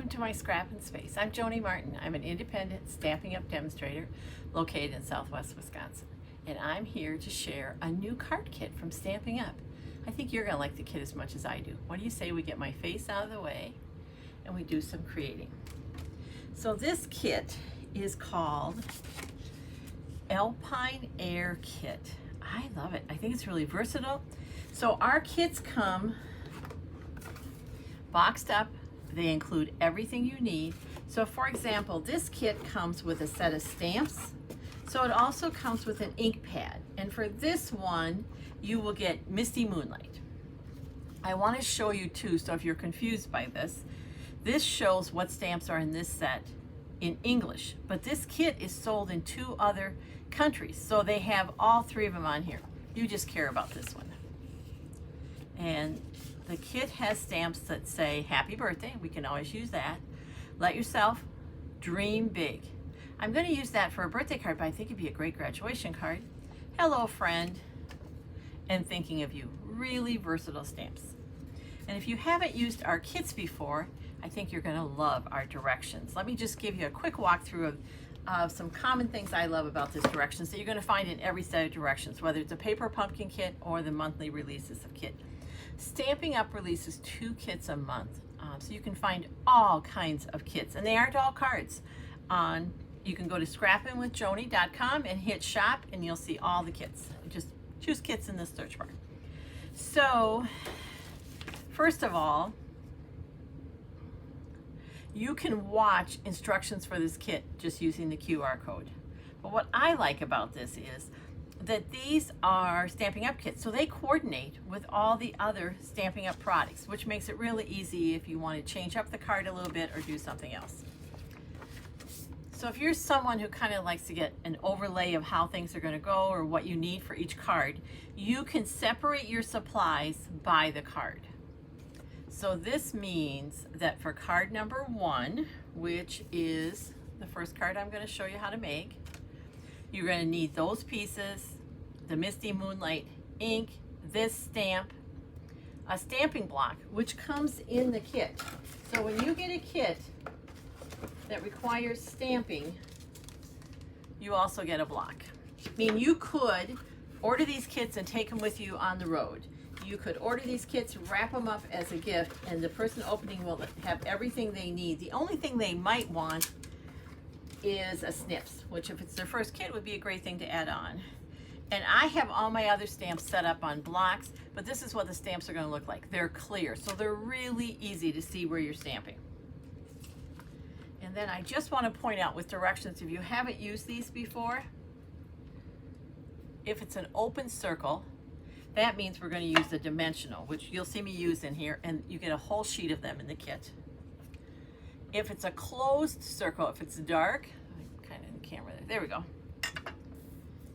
Welcome to my scrapping space. I'm Joni Martin. I'm an independent Stampin' Up demonstrator located in Southwest Wisconsin. And I'm here to share a new card kit from Stampin' Up. I think you're gonna like the kit as much as I do. What do you say we get my face out of the way and we do some creating? So this kit is called Alpine Air kit. I love it. I think it's really versatile. So our kits come boxed up. They include everything you need. So for example, this kit comes with a set of stamps. So it also comes with an ink pad. And for this one, you will get Misty Moonlight. I want to show you too, so if you're confused by this, this shows what stamps are in this set in English. But this kit is sold in 2 other countries. So they have all 3 of them on here. You just care about this one. And the kit has stamps that say happy birthday. We can always use that. Let yourself dream big. I'm going to use that for a birthday card, but I think it'd be a great graduation card. Hello, friend. And thinking of you. Really versatile stamps. And if you haven't used our kits before, I think you're going to love our directions. Let me just give you a quick walkthrough of some common things I love about this directions that you're going to find in every set of directions, whether it's a paper pumpkin kit or the monthly releases of kit. Stampin' Up releases 2 kits a month, so you can find all kinds of kits, and they aren't all cards. You can go to scrappinwithjoni.com and hit shop, and you'll see all the kits. Just choose kits in the search bar. So, first of all, you can watch instructions for this kit just using the QR code. But what I like about this is that these are Stampin' Up kits, so they coordinate with all the other Stampin' Up products, which makes it really easy if you want to change up the card a little bit or do something else. So if you're someone who kind of likes to get an overlay of how things are going to go or what you need for each card, you can separate your supplies by the card. So this means that for card number 1, which is the first card I'm going to show you how to make, you're going to need those pieces, the Misty Moonlight ink, this stamp, a stamping block, which comes in the kit. So when you get a kit that requires stamping, you also get a block. I mean, you could order these kits and take them with you on the road. You could order these kits, wrap them up as a gift, and the person opening will have everything they need. The only thing they might want is a snips, which if it's their first kit would be a great thing to add on. And I have all my other stamps set up on blocks, but this is what the stamps are going to look like. They're clear, so they're really easy to see where you're stamping. And then I just want to point out with directions, if you haven't used these before, if it's an open circle, that means we're going to use the dimensional, which you'll see me use in here, and you get a whole sheet of them in the kit. If it's a closed circle, if it's dark, kind of in the camera there we go.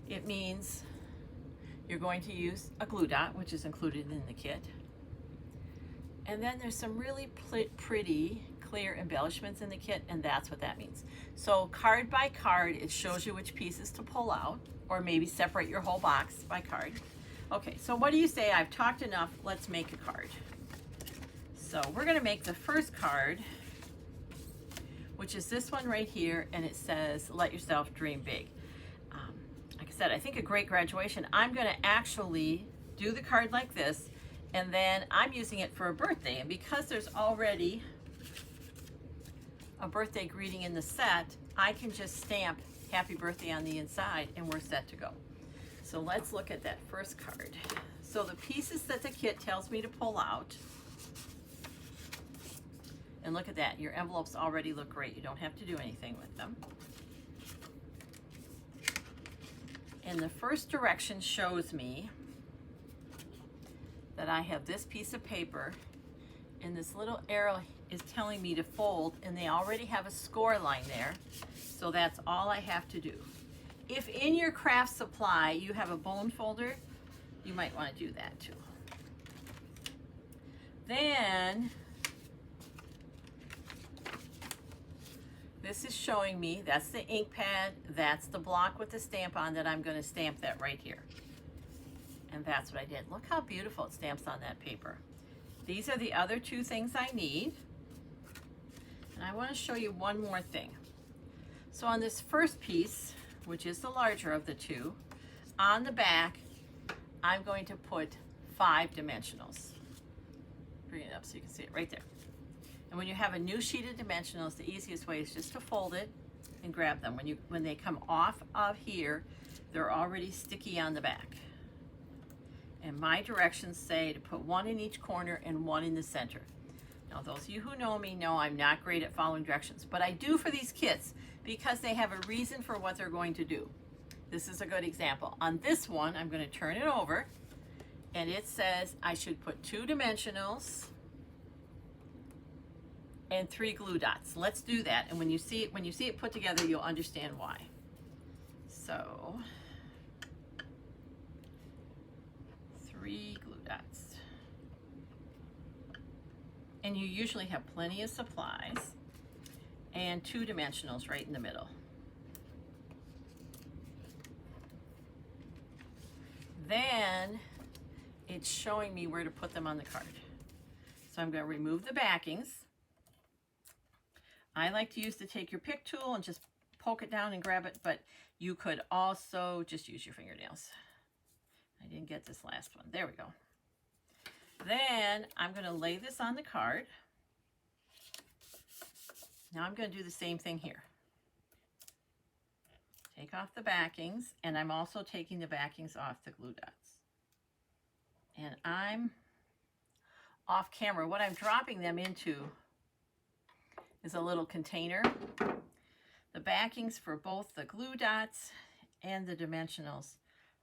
It means you're going to use a glue dot, which is included in the kit. And then there's some really pretty clear embellishments in the kit, and that's what that means. So card by card, it shows you which pieces to pull out, or maybe separate your whole box by card. Okay, so what do you say? I've talked enough, let's make a card. So we're gonna make the first card, which is this one right here, and it says, let yourself dream big. Like I said, I think a great graduation. I'm gonna actually do the card like this, and then I'm using it for a birthday, and because there's already a birthday greeting in the set, I can just stamp happy birthday on the inside, and we're set to go. So let's look at that first card. So the pieces that the kit tells me to pull out, and look at that, your envelopes already look great. You don't have to do anything with them. And the first direction shows me that I have this piece of paper, and this little arrow is telling me to fold, and they already have a score line there. So that's all I have to do. If in your craft supply you have a bone folder, you might want to do that too. Then this is showing me, that's the ink pad, that's the block with the stamp on that I'm going to stamp that right here. And that's what I did. Look how beautiful it stamps on that paper. These are the other 2 things I need. I want to show you one more thing. So on this first piece, which is the larger of the two, on the back, I'm going to put 5 dimensionals. Bring it up so you can see it right there. And when you have a new sheet of dimensionals, the easiest way is just to fold it and grab them. When they come off of here, they're already sticky on the back. And my directions say to put 1 in each corner and 1 in the center. Now, those of you who know me know I'm not great at following directions, but I do for these kits because they have a reason for what they're going to do. This is a good example. On this one, I'm going to turn it over, and it says I should put 2 dimensionals and 3 glue dots. Let's do that. And when you see it put together, you'll understand why. So 3 glue dots. And you usually have plenty of supplies, and 2 dimensionals right in the middle. Then it's showing me where to put them on the card. So I'm going to remove the backings. I like to use the take your pick tool and just poke it down and grab it, but you could also just use your fingernails. I didn't get this last one. There we go. Then I'm going to lay this on the card. Now I'm going to do the same thing here. Take off the backings, and I'm also taking the backings off the glue dots. And I'm off camera. What I'm dropping them into is a little container. The backings for both the glue dots and the dimensionals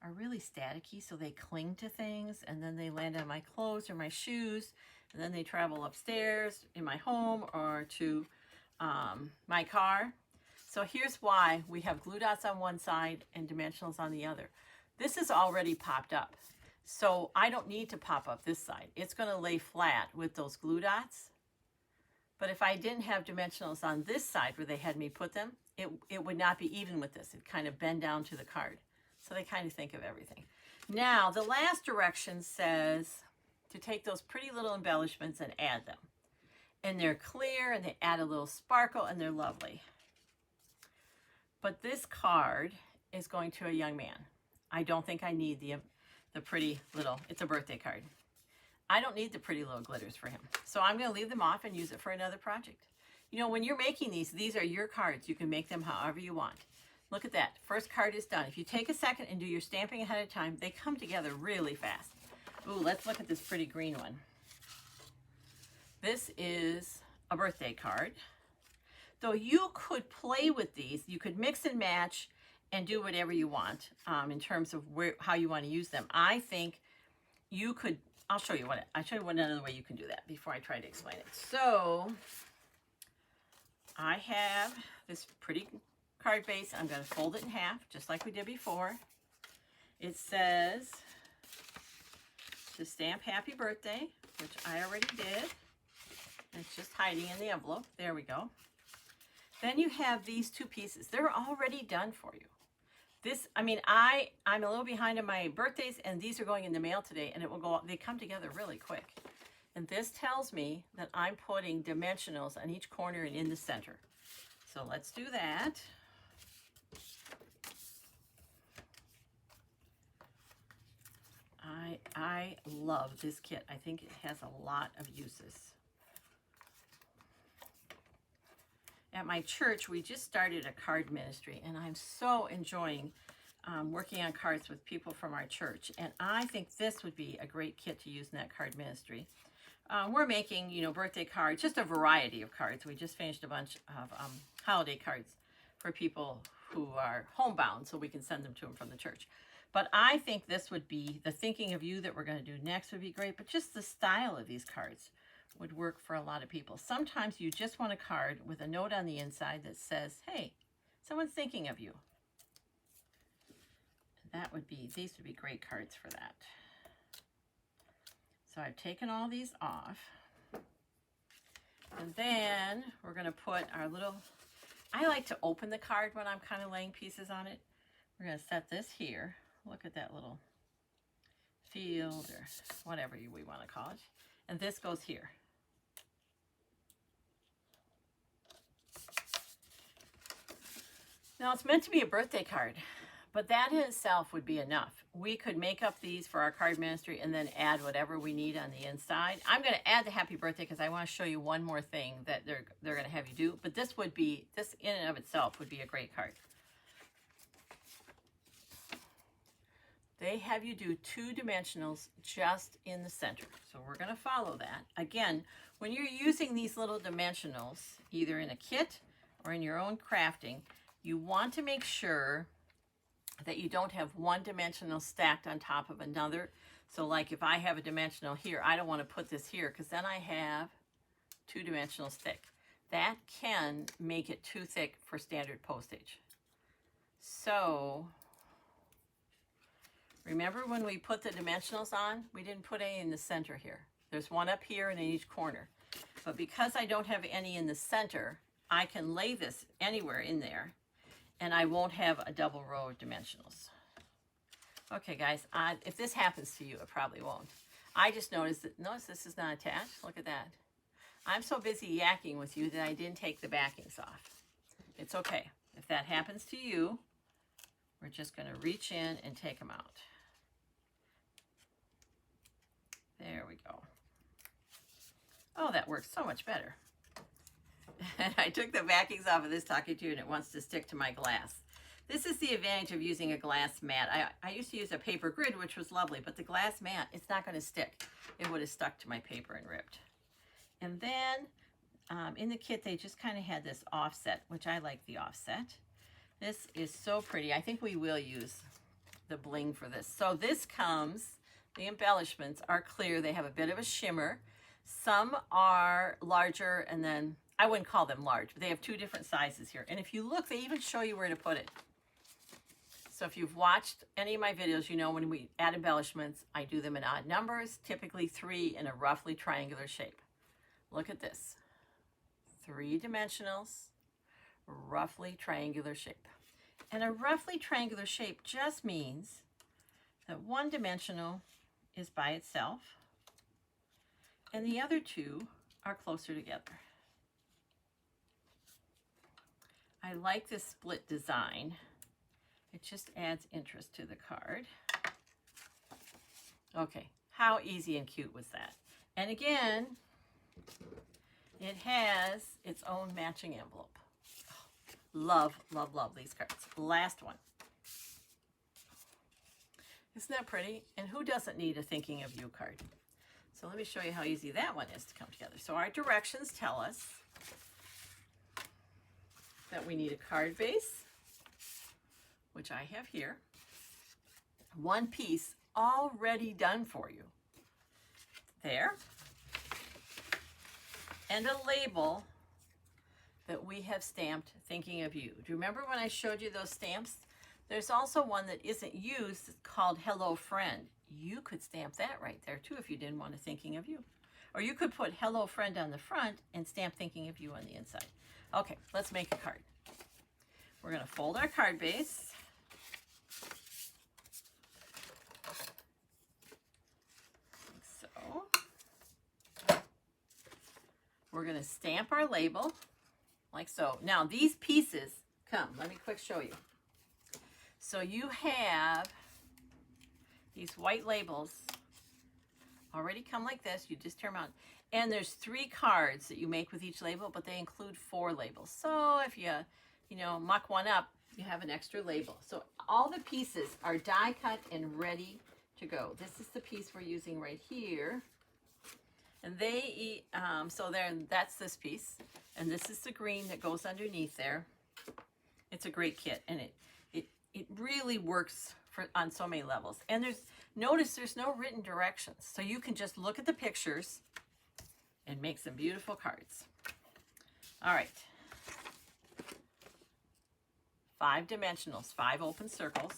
are really staticky, so they cling to things, and then they land on my clothes or my shoes, and then they travel upstairs in my home or to my car. So here's why we have glue dots on one side and dimensionals on the other. This is already popped up, so I don't need to pop up this side. It's going to lay flat with those glue dots. But if I didn't have dimensionals on this side where they had me put them, it would not be even with this. It'd kind of bend down to the card. So they kind of think of everything. Now, the last direction says to take those pretty little embellishments and add them. And they're clear, and they add a little sparkle, and they're lovely. But this card is going to a young man. I don't think I need the pretty little, it's a birthday card. I don't need the pretty little glitters for him. So I'm going to leave them off and use it for another project. You know, when you're making these are your cards. You can make them however you want. Look at that. First card is done. If you take a second and do your stamping ahead of time, they come together really fast. Ooh, let's look at this pretty green one. This is a birthday card. Though you could play with these, you could mix and match and do whatever you want in terms of how you want to use them. I think you could, I'll show you one another way you can do that before I try to explain it. So I have this pretty card base. I'm going to fold it in half just like we did before. It says to stamp happy birthday, which I already did. It's just hiding in the envelope. There we go. Then you have these 2 pieces. They're already done for you. This, I mean, I'm a little behind on my birthdays, and these are going in the mail today, and it will go, they come together really quick. And this tells me that I'm putting dimensionals on each corner and in the center. So let's do that. I love this kit. I think it has a lot of uses. At my church, we just started a card ministry, and I'm so enjoying working on cards with people from our church. And I think this would be a great kit to use in that card ministry. We're making, you know, birthday cards, just a variety of cards. We just finished a bunch of holiday cards for people who are homebound, so we can send them to them from the church. But I think this would be, the thinking of you that we're going to do next would be great, but just the style of these cards would work for a lot of people. Sometimes you just want a card with a note on the inside that says, hey, someone's thinking of you. That would be, these would be great cards for that. So I've taken all these off. And then we're going to put our little, I like to open the card when I'm kind of laying pieces on it. We're going to set this here. Look at that little field or whatever we want to call it. And this goes here. Now it's meant to be a birthday card, but that in itself would be enough. We could make up these for our card ministry and then add whatever we need on the inside. I'm going to add the happy birthday because I want to show you one more thing that they're going to have you do. But this in and of itself would be a great card. They have you do 2 dimensionals just in the center. So we're going to follow that. Again, when you're using these little dimensionals, either in a kit or in your own crafting, you want to make sure that you don't have one dimensional stacked on top of another. So like if I have a dimensional here, I don't want to put this here because then I have 2 dimensionals thick. That can make it too thick for standard postage. So remember when we put the dimensionals on, we didn't put any in the center here. There's one up here and in each corner. But because I don't have any in the center, I can lay this anywhere in there and I won't have a double row of dimensionals. Okay guys, if this happens to you, it probably won't. I just noticed this is not attached. Look at that. I'm so busy yakking with you that I didn't take the backings off. It's okay. If that happens to you, we're just going to reach in and take them out. There we go. Oh, that works so much better. And I took the backings off of this talking to you and it wants to stick to my glass. This is the advantage of using a glass mat. I used to use a paper grid, which was lovely, but the glass mat, it's not going to stick. It would have stuck to my paper and ripped. And then in the kit, they just kind of had this offset, which I like the offset. This is so pretty. I think we will use the bling for this. So this comes, the embellishments are clear. They have a bit of a shimmer. Some are larger, and then I wouldn't call them large, but they have 2 different sizes here. And if you look, they even show you where to put it. So if you've watched any of my videos, you know when we add embellishments, I do them in odd numbers, typically 3 in a roughly triangular shape. Look at this. 3 dimensionals, roughly triangular shape. And a roughly triangular shape just means that one dimensional is by itself and the other 2 are closer together. I like this split design. It just adds interest to the card. Okay, how easy and cute was that? And again, it has its own matching envelope. Love, love, love these cards. Last one. Isn't that pretty? And who doesn't need a thinking of you card? So let me show you how easy that one is to come together. So our directions tell us that we need a card base, which I have here. One piece already done for you. There. And a label that we have stamped thinking of you. Do you remember when I showed you those stamps? There's also one that isn't used called Hello Friend. You could stamp that right there too if you didn't want a thinking of you. Or you could put Hello Friend on the front and stamp thinking of you on the inside. Okay, let's make a card. We're going to fold our card base. Like so. We're going to stamp our label like so. Now these pieces come. Let me quick show you. So you have these white labels already come like this. You just tear them out. And there's 3 cards that you make with each label, but they include 4 labels. So if you muck one up, you have an extra label. So all the pieces are die cut and ready to go. This is the piece we're using right here. And that's this piece. And this is the green that goes underneath there. It's a great kit, and it really works on so many levels. And notice there's no written directions. So you can just look at the pictures and make some beautiful cards. All right. 5 dimensionals, 5 open circles.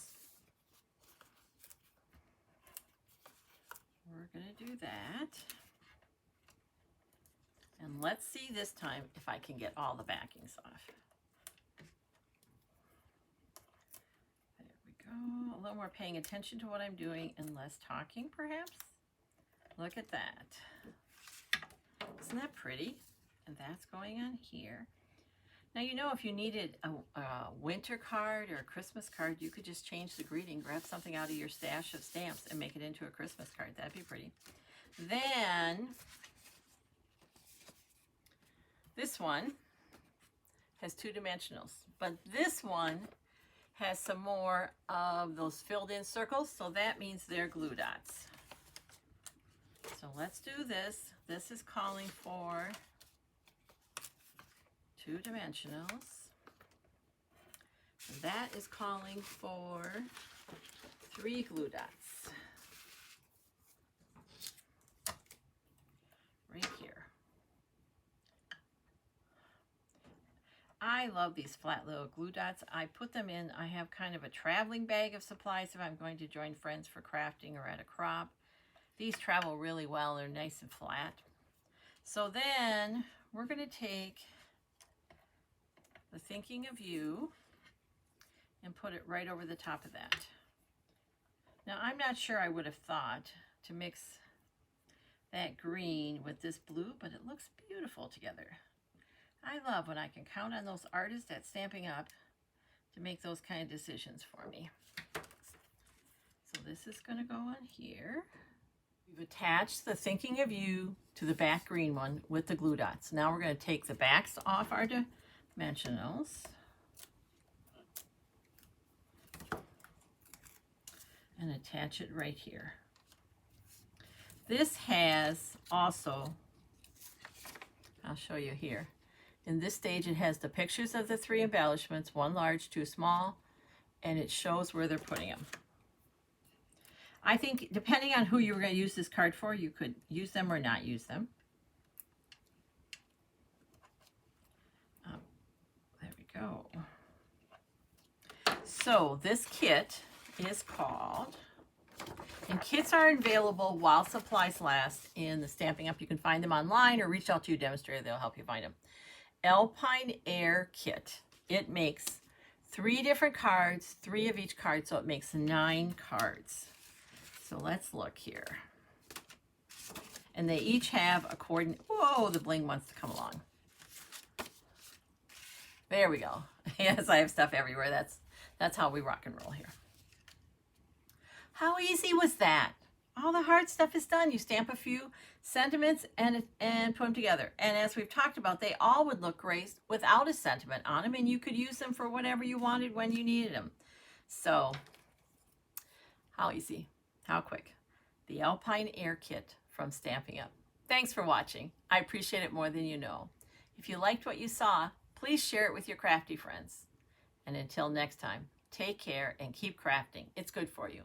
We're going to do that. And let's see this time if I can get all the backings off. There we go. A little more paying attention to what I'm doing and less talking, perhaps. Look at that. Isn't that pretty? And that's going on here. Now, you know, if you needed a winter card or a Christmas card, you could just change the greeting, grab something out of your stash of stamps and make it into a Christmas card. That'd be pretty. Then this one has 2 dimensionals, but this one has some more of those filled in circles, so that means they're glue dots. So let's do this. This is calling for 2 dimensionals. And that is calling for 3 glue dots. Right here. I love these flat little glue dots. I put them in, I have kind of a traveling bag of supplies if I'm going to join friends for crafting or at a crop. These travel really well, they're nice and flat. So then we're going to take the Thinking of You and put it right over the top of that. Now, I'm not sure I would have thought to mix that green with this blue, but it looks beautiful together. I love when I can count on those artists at Stampin' Up! To make those kind of decisions for me. So this is going to go on here. We've attached the Thinking of You to the back green one with the glue dots. Now we're going to take the backs off our dimensionals and attach it right here. This has also, I'll show you here. In this stage, it has the pictures of the 3 embellishments, 1 large, 2 small, and it shows where they're putting them. I think depending on who you were going to use this card for, you could use them or not use them. There we go. So this kit is called, and kits are available while supplies last in the Stampin' Up! You can find them online or reach out to your demonstrator. They'll help you find them. Alpine Air kit. It makes 3 different cards, 3 of each card, so it makes 9 cards. So let's look here. And they each have a coordinate. Whoa, the bling wants to come along. There we go. Yes, I have stuff everywhere. That's how we rock and roll here. How easy was that? All the hard stuff is done. You stamp a few sentiments and put them together. And as we've talked about, they all would look great without a sentiment on them, and you could use them for whatever you wanted when you needed them. So, how easy, how quick. The Alpine Air kit from Stampin' Up! Thanks for watching. I appreciate it more than you know. If you liked what you saw, please share it with your crafty friends. And until next time, take care and keep crafting. It's good for you.